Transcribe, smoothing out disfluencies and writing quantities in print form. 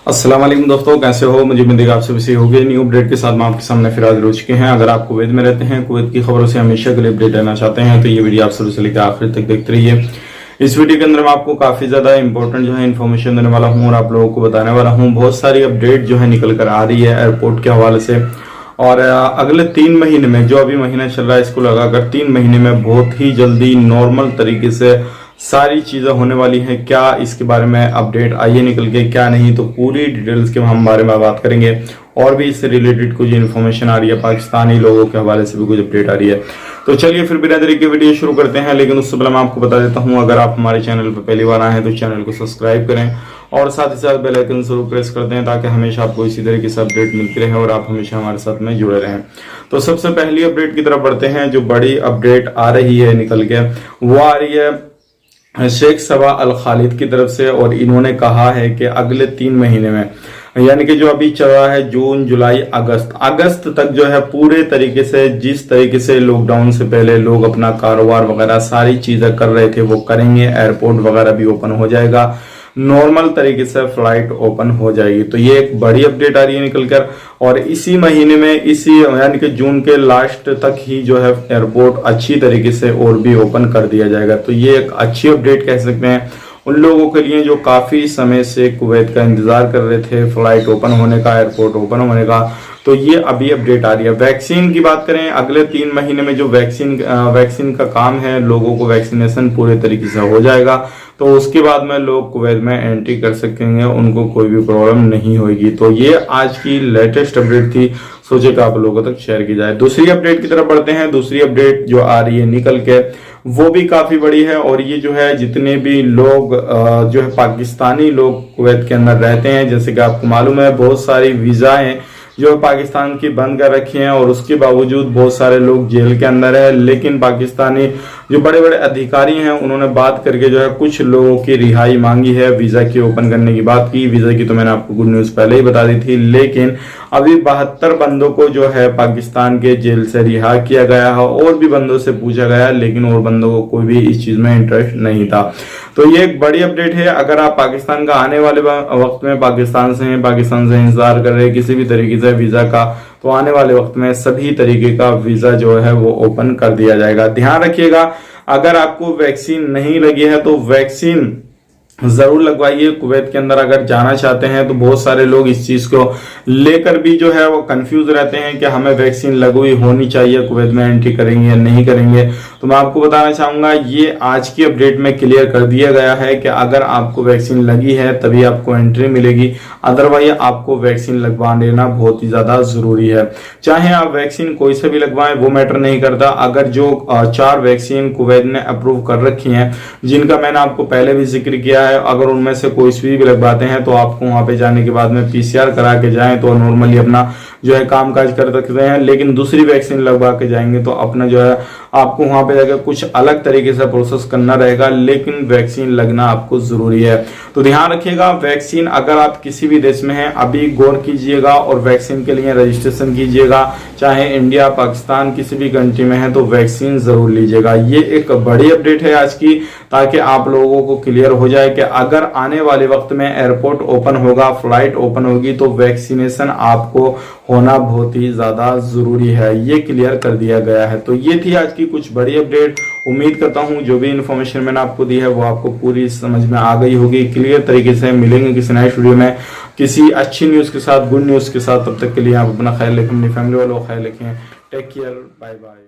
अस्सलाम वालेकुम दोस्तों, कैसे हो? मुझे उम्मीद है आप सभी सही होंगे। न्यू अपडेट के साथ मैं आपके सामने फिर हाजिर हो चुके हैं। अगर आप कुवैत में रहते हैं, कुवैत की खबरों से हमेशा के लिए अपडेट लेना चाहते हैं तो ये वीडियो आप शुरू से लेकर आखिर तक देखते रहिए। इस वीडियो के अंदर मैं आपको काफी ज्यादा इंपॉर्टेंट जो है इन्फॉर्मेशन देने वाला हूँ और आप लोगों को बताने वाला हूँ। बहुत सारी अपडेट जो है निकल कर आ रही है एयरपोर्ट के हवाले से, और अगले 3 महीने में, जो अभी महीना चल रहा है इसको लगाकर 3 महीने में बहुत ही जल्दी नॉर्मल तरीके से सारी चीजें होने वाली हैं। क्या इसके बारे में अपडेट आई है निकल के, क्या नहीं, तो पूरी डिटेल्स के हम बारे में बात करेंगे। और भी इससे रिलेटेड कुछ इन्फॉर्मेशन आ रही है, पाकिस्तानी लोगों के हवाले से भी कुछ अपडेट आ रही है। तो चलिए फिर बिना देरी के वीडियो शुरू करते हैं। लेकिन उससे पहले मैं आपको बता देता हूं, अगर आप हमारे चैनल पर पहली बार आए हैं तो चैनल को सब्सक्राइब करें और साथ ही साथ बेल आइकन जरूर प्रेस कर दें ताकि हमेशा आपको इसी तरीके से अपडेट मिलती रहे और आप हमेशा हमारे साथ में जुड़े रहें। तो सबसे पहली अपडेट की तरफ बढ़ते हैं। जो बड़ी अपडेट आ रही है निकल के, वो आ रही है शेख सबा अल खालिद की तरफ से, और इन्होंने कहा है कि अगले 3 महीने में, यानी कि जो अभी चल रहा है जून जुलाई अगस्त तक जो है, पूरे तरीके से जिस तरीके से लॉकडाउन से पहले लोग अपना कारोबार वगैरह सारी चीजें कर रहे थे वो करेंगे। एयरपोर्ट वगैरह भी ओपन हो जाएगा, नॉर्मल तरीके से फ्लाइट ओपन हो जाएगी। तो ये एक बड़ी अपडेट आ रही है निकलकर, और इसी महीने में, इसी यानी कि जून के लास्ट तक ही जो है एयरपोर्ट अच्छी तरीके से और भी ओपन कर दिया जाएगा। तो ये एक अच्छी अपडेट कह सकते हैं उन लोगों के लिए जो काफी समय से कुवैत का इंतजार कर रहे थे फ्लाइट ओपन होने का, एयरपोर्ट ओपन होने का। तो ये अभी अपडेट आ रही है। वैक्सीन की बात करें, अगले 3 महीने में जो वैक्सीन का काम है, लोगों को वैक्सीनेशन पूरे तरीके से हो जाएगा। तो उसके बाद में लोग कुवैत में एंट्री कर सकेंगे, उनको कोई भी प्रॉब्लम नहीं होगी। तो ये आज की लेटेस्ट अपडेट थी, सोचे कि आप लोगों तक शेयर की जाए। दूसरी अपडेट की तरफ बढ़ते हैं। दूसरी अपडेट जो आ रही है निकल के, वो भी काफी बड़ी है, और ये जो है जितने भी लोग जो है पाकिस्तानी लोग कुवैत के अंदर रहते हैं, जैसे कि आपको मालूम है बहुत सारी वीजाएं जो पाकिस्तान की बंद कर रखी हैं, और उसके बावजूद बहुत सारे लोग जेल के अंदर है। लेकिन पाकिस्तानी जो बड़े बड़े अधिकारी हैं उन्होंने बात करके जो है कुछ लोगों की रिहाई मांगी है, वीजा की ओपन करने की बात की। वीजा की तो मैंने आपको गुड न्यूज पहले ही बता दी थी, लेकिन अभी 72 बंदों को जो है पाकिस्तान के जेल से रिहा किया गया है, और भी बंदों से पूछा गया, लेकिन और बंदों को कोई भी इस चीज में इंटरेस्ट नहीं था। तो ये एक बड़ी अपडेट है। अगर आप पाकिस्तान का आने वाले वक्त में पाकिस्तान से इंतजार कर रहे हैं किसी भी तरीके से वीजा का, तो आने वाले वक्त में सभी तरीके का वीजा जो है वो ओपन कर दिया जाएगा। ध्यान रखिएगा, अगर आपको वैक्सीन नहीं लगी है तो वैक्सीन जरूर लगवाइए। कुवैत के अंदर अगर जाना चाहते हैं तो बहुत सारे लोग इस चीज को लेकर भी जो है वो कंफ्यूज रहते हैं कि हमें वैक्सीन लगवाई होनी चाहिए, कुवैत में एंट्री करेंगे या नहीं करेंगे। तो मैं आपको बताना चाहूंगा, ये आज की अपडेट में क्लियर कर दिया गया है कि अगर आपको वैक्सीन लगी है तभी आपको एंट्री मिलेगी, अदरवाइज आपको वैक्सीन लगवा लेना बहुत ही ज्यादा जरूरी है। चाहे आप वैक्सीन कोई से भी लगवाएं, वो मैटर नहीं करता। अगर जो 4 वैक्सीन कुवैत ने अप्रूव कर रखी है, जिनका मैंने आपको पहले भी जिक्र किया, अगर उनमें से कोई सी भी लगवाते हैं तो आपको वहां पे जाने के बाद में पीसीआर करा के जाएं तो नॉर्मली अपना जो है कामकाज कर सकते हैं। लेकिन दूसरी वैक्सीन लगवा के जाएंगे तो अपना जो है आपको वहां पे जाकर कुछ अलग तरीके से प्रोसेस करना रहेगा, लेकिन वैक्सीन लगना आपको जरूरी है। तो ध्यान रखिएगा, वैक्सीन अगर आप किसी भी देश में हैं अभी गौर कीजिएगा और वैक्सीन के लिए रजिस्ट्रेशन कीजिएगा। चाहे इंडिया, पाकिस्तान, किसी भी कंट्री में है तो वैक्सीन जरूर लीजिएगा। ये एक बड़ी अपडेट है आज की, ताकि आप लोगों को क्लियर हो जाए कि अगर आने वाले वक्त में एयरपोर्ट ओपन होगा, फ्लाइट ओपन होगी, तो वैक्सीनेशन आपको होना बहुत ही ज्यादा जरूरी है। ये क्लियर कर दिया गया है। तो ये थी आज की कुछ बड़ी अपडेट। उम्मीद करता हूं जो भी इन्फॉर्मेशन मैंने आपको दी है वो आपको पूरी समझ में आ गई होगी, क्लियर तरीके से। मिलेंगे किसी नए वीडियो में किसी अच्छी न्यूज के साथ, गुड न्यूज के साथ। तब तक के लिए आप अपना ख्याल रखें, अपनी फैमिली वालों का ख्याल रखें। Take care, bye bye.